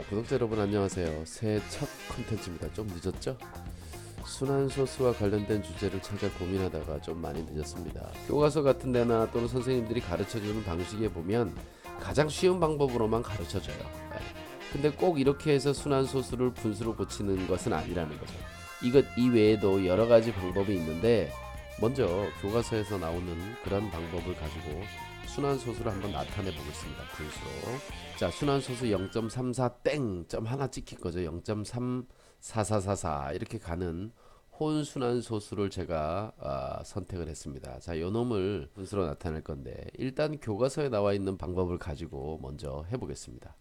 구독자 여러분 안녕하세요. 새해 첫 컨텐츠입니다. 좀 늦었죠? 순환소수와 관련된 주제를 찾아 고민하다가 좀 많이 늦었습니다. 교과서 같은 데나 또는 선생님들이 가르쳐주는 방식에 보면 가장 쉬운 방법으로만 가르쳐줘요. 근데 꼭 이렇게 해서 순환소수를 분수로 고치는 것은 아니라는 거죠. 이것 이외에도 여러 가지 방법이 있는데 먼저 교과서에서 나오는 그런 방법을 가지고 순환소수를 한번 나타내 보겠습니다. 분수로. 자, 순환소수 0.34 땡 점 하나 찍힌 거죠. 0.34444 이렇게 가는 혼순환소수를 제가 선택을 했습니다. 자, 요 놈을 분수로 나타낼 건데 일단 교과서에 나와 있는 방법을 가지고 먼저 해보겠습니다.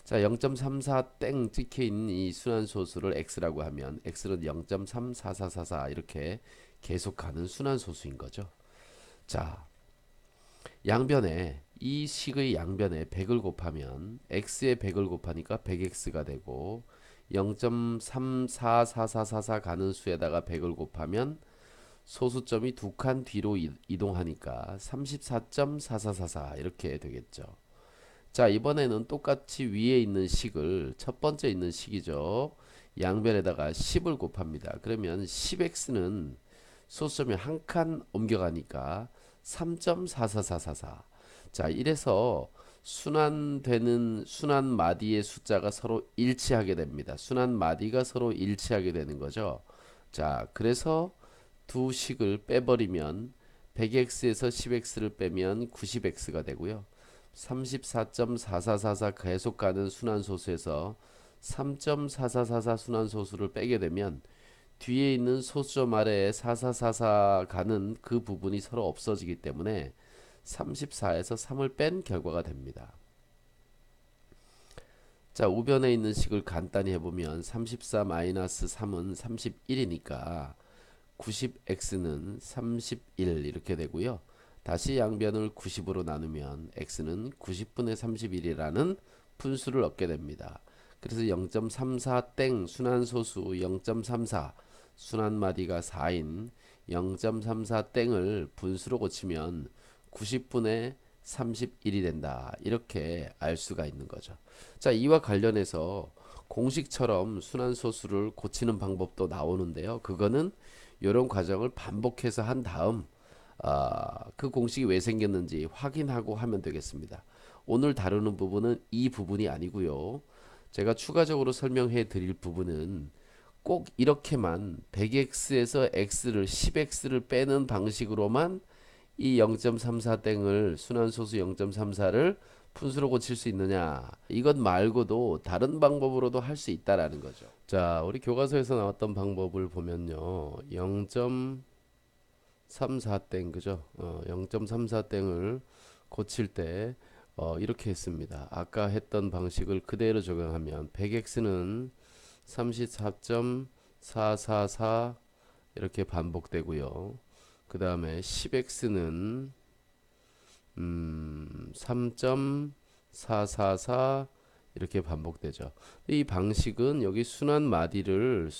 자, 0.34 땡 찍혀 있는 이 순환소수를 x라고 하면 x는 0.34444 이렇게 계속 가는 순환소수인 거죠. 자, 양변에 이 식의 양변에 100을 곱하면 x에 100을 곱하니까 100x가 되고 0.344444 가는 수에다가 100을 곱하면 소수점이 두 칸 뒤로 이동하니까 34.4444 이렇게 되겠죠. 자, 이번에는 똑같이 위에 있는 식을 첫 번째 있는 식이죠. 양변에다가 10을 곱합니다. 그러면 10x는 소수점이 한 칸 옮겨가니까 3.44444. 자, 이래서 순환되는 순환 마디의 숫자가 서로 일치하게 됩니다. 순환 마디가 서로 일치하게 되는 거죠. 자, 그래서 두 식을 빼버리면 100x에서 10x를 빼면 90x가 되고요. 34.4444 계속 가는 순환소수에서 3.4444 순환소수를 빼게 되면 뒤에 있는 소수점 아래에 4444 가는 그 부분이 서로 없어지기 때문에 34에서 3을 뺀 결과가 됩니다. 자, 우변에 있는 식을 간단히 해보면 34-3은 31이니까 90x는 31 이렇게 되고요. 다시 양변을 90으로 나누면 x는 90분의 31이라는 분수를 얻게 됩니다. 그래서 0.34 땡 순환소수 0.34 순환마디가 4인 0.34 땡을 분수로 고치면 90분의 31이 된다. 이렇게 알 수가 있는 거죠. 자, 이와 관련해서 공식처럼 순환소수를 고치는 방법도 나오는데요. 그거는 이런 과정을 반복해서 한 다음 그 공식이 왜 생겼는지 확인하고 하면 되겠습니다. 오늘 다루는 부분은 이 부분이 아니고요. 제가 추가적으로 설명해 드릴 부분은 꼭 이렇게만 100x에서 x를 10x를 빼는 방식으로만 이 0.34땡을 순환소수 0.34를 분수로 고칠 수 있느냐, 이것 말고도 다른 방법으로도 할 수 있다라는 거죠. 자, 우리 교과서에서 나왔던 방법을 보면요, 0.34땡 그죠? 0.34땡을 고칠 때 이렇게 했습니다. 아까 했던 방식을 그대로 적용하면 100x는 34.444 이렇게 반복되고요. 그 다음에 10x는 3.444 이렇게 반복되죠. 이 방식은 여기 순환마디를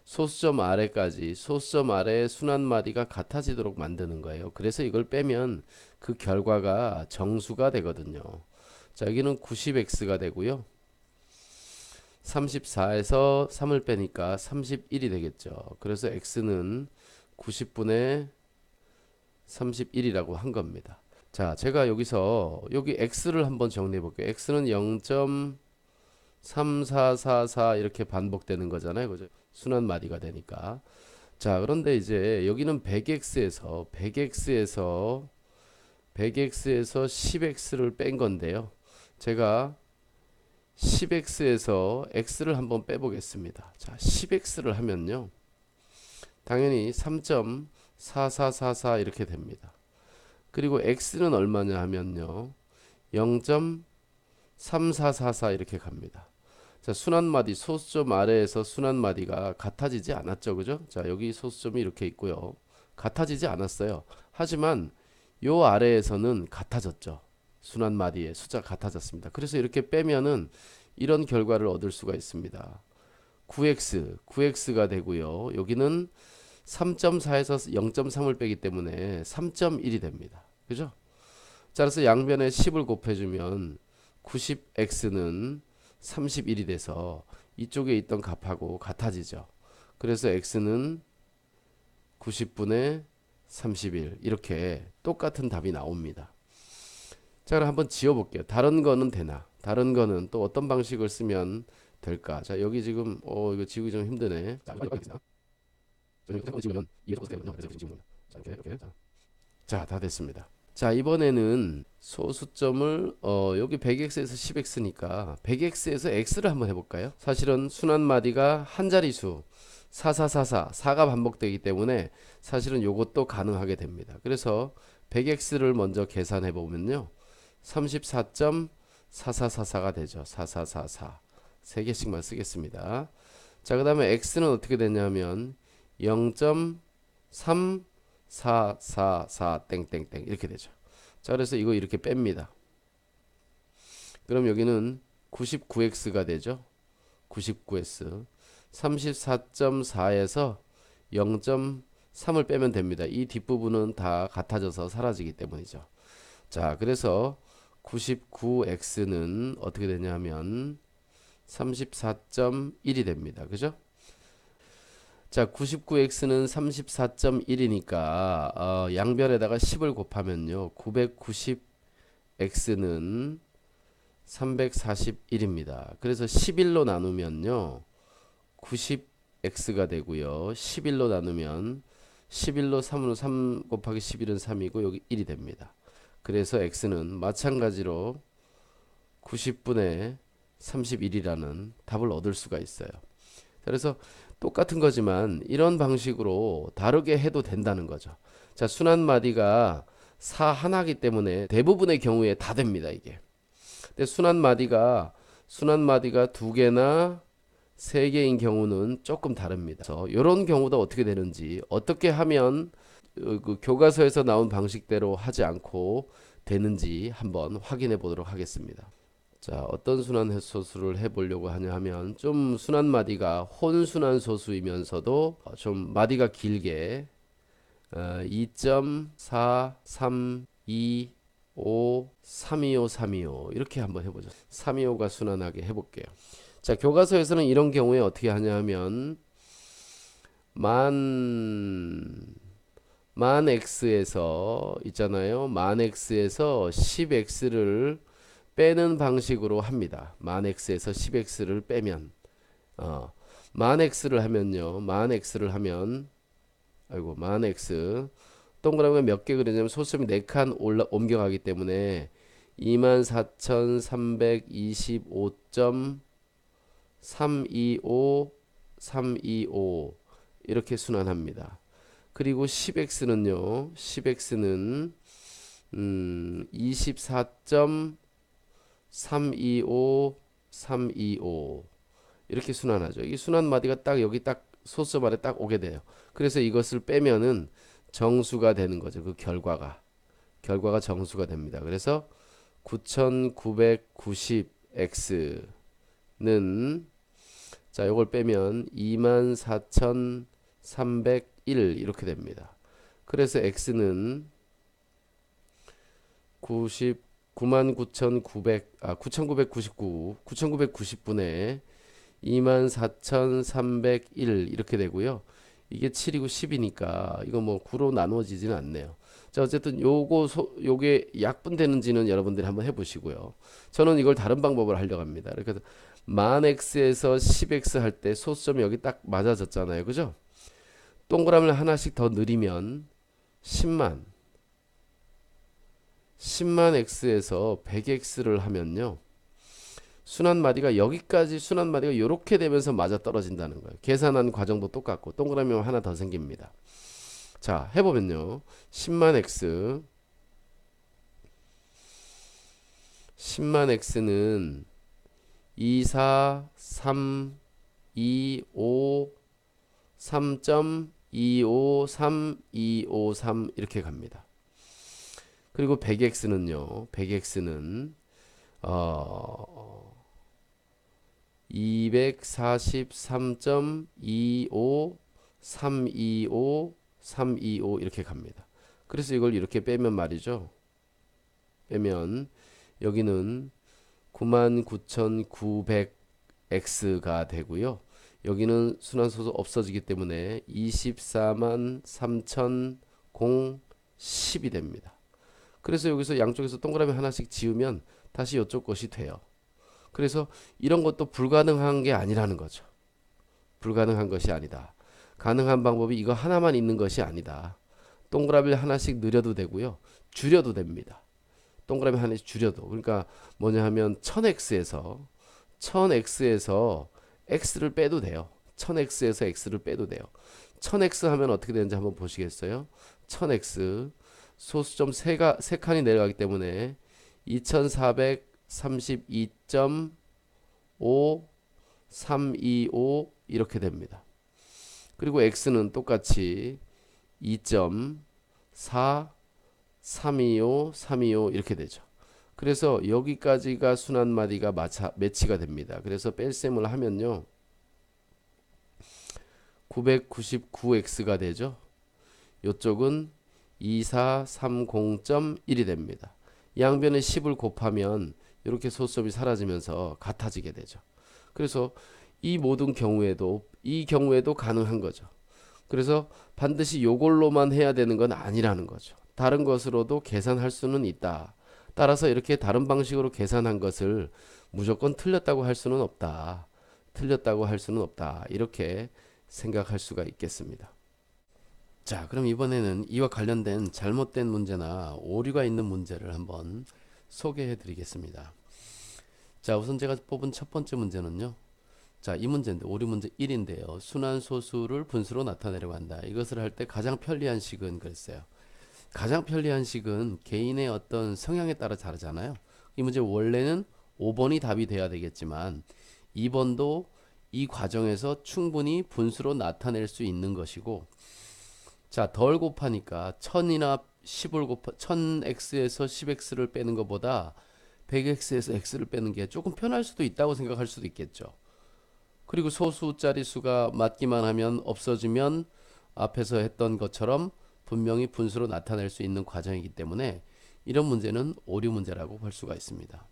소수점 아래까지 소수점 아래의 순환마디가 같아지도록 만드는 거예요. 그래서 이걸 빼면 그 결과가 정수가 되거든요. 자, 여기는 90x가 되고요. 34에서 3을 빼니까 31이 되겠죠. 그래서 x는 90분의 31이라고 한 겁니다. 자, 제가 여기서 여기 x를 한번 정리해 볼게요. x는 0.3444 이렇게 반복되는 거잖아요. 그죠? 순환 마디가 되니까. 자, 그런데 이제 여기는 100x에서 10x를 뺀 건데요. 제가 10x에서 x를 한번 빼보겠습니다. 자, 10x를 하면요. 당연히 3.4444 이렇게 됩니다. 그리고 x는 얼마냐 하면요. 0.3444 이렇게 갑니다. 자, 순환마디 소수점 아래에서 순환마디가 같아지지 않았죠. 그죠? 자, 여기 소수점이 이렇게 있고요. 같아지지 않았어요. 하지만 요 아래에서는 같아졌죠. 순환마디의 숫자가 같아졌습니다. 그래서 이렇게 빼면은 이런 결과를 얻을 수가 있습니다. 9x가 되고요. 여기는 3.4에서 0.3을 빼기 때문에 3.1이 됩니다. 그죠? 자, 그래서 양변에 10을 곱해주면 90x는 31이 돼서 이쪽에 있던 값하고 같아지죠. 그래서 x는 90분의 31 이렇게 똑같은 답이 나옵니다. 자, 그럼 한번 지워볼게요. 다른 거는 되나? 다른 거는 또 어떤 방식을 쓰면 될까? 자, 여기 지금 이거 지우기 좀 힘드네. 자, 이거 하겠습니다. 이거 지우면 이게 어떻게 되거든요. 그래서 지우면 자, 이렇게. 자, 다 됐습니다. 자, 이번에는 소수점을 여기 100x에서 10x니까 100x에서 x를 한번 해볼까요? 사실은 순환 마디가 한 자리수 4444 4가 반복되기 때문에 사실은 요것도 가능하게 됩니다. 그래서 100x를 먼저 계산해 보면요. 34.4444가 되죠. 4444 3개씩만 쓰겠습니다. 자, 그 다음에 x는 어떻게 되냐면 0.3444 땡땡땡 이렇게 되죠. 자, 그래서 이거 이렇게 뺍니다. 그럼 여기는 99x가 되죠. 99x 34.4에서 0.3을 빼면 됩니다. 이 뒷부분은 다 같아져서 사라지기 때문이죠. 자, 그래서 99x는 어떻게 되냐면 34.1이 됩니다. 그죠? 자, 99x는 34.1이니까 양변에다가 10을 곱하면요. 990x는 341입니다. 그래서 11로 나누면요. 90x가 되고요. 11로 나누면 11로 3으로 3 곱하기 11은 3이고 여기 1이 됩니다. 그래서 x는 마찬가지로 90분의 31이라는 답을 얻을 수가 있어요. 그래서 똑같은 거지만 이런 방식으로 다르게 해도 된다는 거죠. 자, 순환 마디가 4 하나이기 때문에 대부분의 경우에 다 됩니다, 이게. 근데 순환 마디가 두 개나 세 개인 경우는 조금 다릅니다. 그래서 이런 경우도 어떻게 되는지, 어떻게 하면 그 교과서에서 나온 방식대로 하지 않고 되는지 한번 확인해 보도록 하겠습니다. 자, 어떤 순환 소수를 해보려고 하냐 하면 좀 순환 마디가 혼순환 소수이면서도 좀 마디가 길게 2.4325 325 325 이렇게 한번 해보죠. 325가 순환하게 해볼게요. 자, 교과서에서는 이런 경우에 어떻게 하냐 하면 만 x에서 있잖아요. 만 x에서 10x를 빼는 방식으로 합니다. 만 x에서 10x를 빼면 만 x를 하면요. 만 x를 하면 만 x 동그라미가 몇 개 그리냐면 소수점이 4칸 옮겨가기 때문에 24,325.325 이렇게 순환합니다. 그리고 10x는요. 10x는 24.325 325 이렇게 순환하죠. 이 순환 마디가 딱 여기 딱 소수점 아래 딱 오게 돼요. 그래서 이것을 빼면은 정수가 되는 거죠. 그 결과가 정수가 됩니다. 그래서 9990x는 자, 요걸 빼면 24,301 이렇게 됩니다. 그래서 x는 9990분의 24,301 이렇게 되고요. 이게 7이고 10이니까 이거 뭐 9로 나누어지지는 않네요. 자, 어쨌든 요게 약분되는지는 여러분들이 한번 해보시고요. 저는 이걸 다른 방법을 하려고 합니다. 그래서 만 x에서 10x 할 때 소수점이 여기 딱 맞아졌잖아요. 그죠? 동그라미를 하나씩 더 늘리면 10만 x에서 100x를 하면요. 순환 마디가 여기까지 순환 마디가 이렇게 되면서 맞아 떨어진다는 거예요. 계산한 과정도 똑같고 동그라미만 하나 더 생깁니다. 자, 해보면요. 10만 x는 2, 4, 3, 2, 5, 3.25, 3, 2, 5, 3 이렇게 갑니다. 그리고 100x는요. 100x는 243.25 325 325 이렇게 갑니다. 그래서 이걸 이렇게 빼면 말이죠. 빼면 여기는 99,900x가 되고요. 여기는 순환소수 없어지기 때문에 243,010이 됩니다. 그래서 여기서 양쪽에서 동그라미 하나씩 지우면 다시 이쪽 것이 돼요. 그래서 이런 것도 불가능한 게 아니라는 거죠. 불가능한 것이 아니다. 가능한 방법이 이거 하나만 있는 것이 아니다. 동그라미를 하나씩 늘려도 되고요. 줄여도 됩니다. 동그라미 하나씩 줄여도. 그러니까 뭐냐 하면 1000x에서 x를 빼도 돼요. 1000x에서 x를 빼도 돼요. 1000x 하면 어떻게 되는지 한번 보시겠어요? 1000x 소수점 세 칸이 내려가기 때문에 2432.5325 이렇게 됩니다. 그리고 x는 똑같이 2.4 325 325 이렇게 되죠. 그래서 여기까지가 순환마디가 매치가 됩니다. 그래서 뺄셈을 하면요 999x가 되죠. 이쪽은 2430.1이 됩니다. 양변에 10을 곱하면 이렇게 소수점이 사라지면서 같아지게 되죠. 그래서 이 모든 경우에도 이 경우에도 가능한 거죠. 그래서 반드시 요걸로만 해야 되는 건 아니라는 거죠. 다른 것으로도 계산할 수는 있다. 따라서 이렇게 다른 방식으로 계산한 것을 무조건 틀렸다고 할 수는 없다. 틀렸다고 할 수는 없다. 이렇게 생각할 수가 있겠습니다. 자, 그럼 이번에는 이와 관련된 잘못된 문제나 오류가 있는 문제를 한번 소개해 드리겠습니다. 자, 우선 제가 뽑은 첫 번째 문제는요. 자, 이 문제인데 오류 문제 1인데요. 순환소수를 분수로 나타내려고 한다. 이것을 할 때 가장 편리한 식은 그랬어요. 가장 편리한 식은 개인의 어떤 성향에 따라 다르잖아요. 이 문제 원래는 5번이 답이 돼야 되겠지만 2번도 이 과정에서 충분히 분수로 나타낼 수 있는 것이고, 자, 덜 곱하니까 1000이나 10을 곱하 1000x에서 10x를 빼는 것보다 100x에서 x를 빼는 게 조금 편할 수도 있다고 생각할 수도 있겠죠. 그리고 소수 자릿수가 맞기만 하면 없어지면 앞에서 했던 것처럼 분명히 분수로 나타낼 수 있는 과정이기 때문에 이런 문제는 오류 문제라고 볼 수가 있습니다.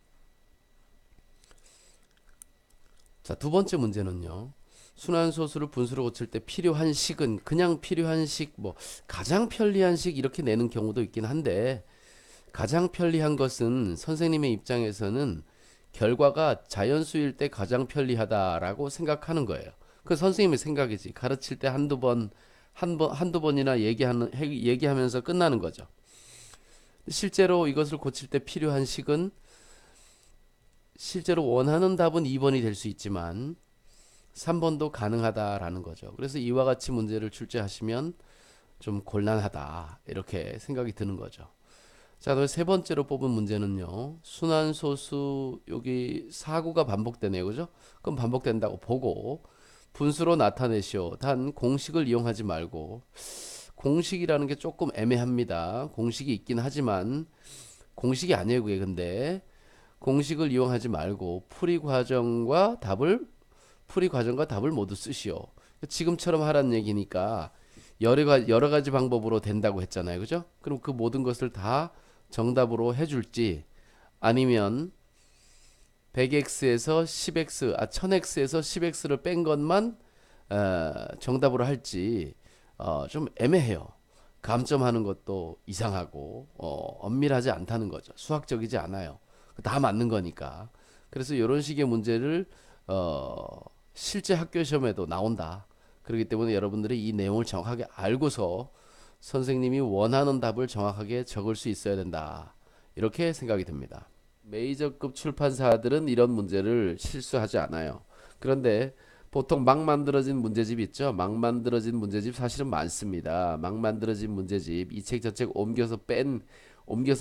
자, 두 번째 문제는요. 순환소수를 분수로 고칠 때 필요한 식은 그냥 필요한 식, 뭐 가장 편리한 식 이렇게 내는 경우도 있긴 한데, 가장 편리한 것은 선생님의 입장에서는 결과가 자연수일 때 가장 편리하다라고 생각하는 거예요. 그 선생님의 생각이지. 가르칠 때 한두 번이나 얘기하면서 끝나는 거죠. 실제로 이것을 고칠 때 필요한 식은 실제로 원하는 답은 2번이 될 수 있지만 3번도 가능하다라는 거죠. 그래서 이와 같이 문제를 출제하시면 좀 곤란하다 이렇게 생각이 드는 거죠. 자, 그럼 세 번째로 뽑은 문제는요. 순환소수 여기 사구가 반복되네요. 그죠? 그럼 반복된다고 보고 분수로 나타내시오. 단 공식을 이용하지 말고, 공식이라는 게 조금 애매합니다. 공식이 있긴 하지만 공식이 아니에요. 그게 근데 공식을 이용하지 말고 풀이 과정과 답을 모두 쓰시오. 지금처럼 하라는 얘기니까 여러 가지 방법으로 된다고 했잖아요. 그죠? 그럼 그 모든 것을 다 정답으로 해줄지, 아니면 100x에서 10x, 1000x에서 10x를 뺀 것만 정답으로 할지 좀 애매해요. 감점하는 것도 이상하고 엄밀하지 않다는 거죠. 수학적이지 않아요. 다 맞는 거니까. 그래서 이런 식의 문제를 실제 학교 시험에도 나온다. 그렇기 때문에 여러분들이 이 내용을 정확하게 알고서 선생님이 원하는 답을 정확하게 적을 수 있어야 된다. 이렇게 생각이 듭니다. 메이저급 출판사들은 이런 문제를 실수하지 않아요. 그런데 보통 막 만들어진 문제집 있죠. 막 만들어진 문제집 사실은 많습니다. 막 만들어진 문제집, 이 책 저 책 옮겨서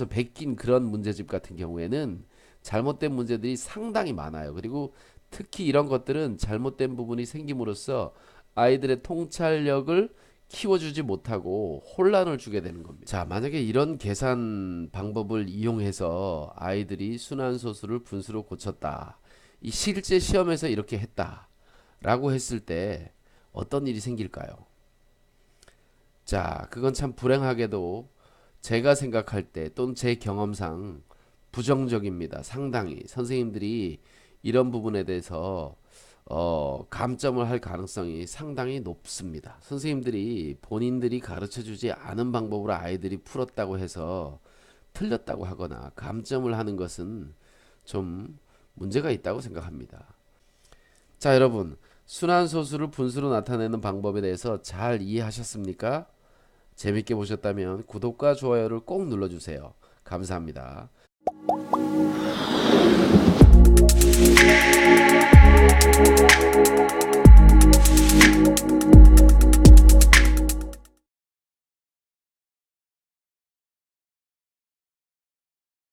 베낀 그런 문제집 같은 경우에는 잘못된 문제들이 상당히 많아요. 그리고 특히 이런 것들은 잘못된 부분이 생김으로써 아이들의 통찰력을 키워주지 못하고 혼란을 주게 되는 겁니다. 자, 만약에 이런 계산 방법을 이용해서 아이들이 순환소수를 분수로 고쳤다. 이 실제 시험에서 이렇게 했다. 라고 했을 때 어떤 일이 생길까요? 자, 그건 참 불행하게도 제가 생각할 때 또는 제 경험상 부정적입니다. 상당히 선생님들이 이런 부분에 대해서 감점을 할 가능성이 상당히 높습니다. 선생님들이 본인들이 가르쳐 주지 않은 방법으로 아이들이 풀었다고 해서 틀렸다고 하거나 감점을 하는 것은 좀 문제가 있다고 생각합니다. 자, 여러분, 순환소수를 분수로 나타내는 방법에 대해서 잘 이해하셨습니까? 재밌게 보셨다면 구독과 좋아요를 꼭 눌러주세요. 감사합니다.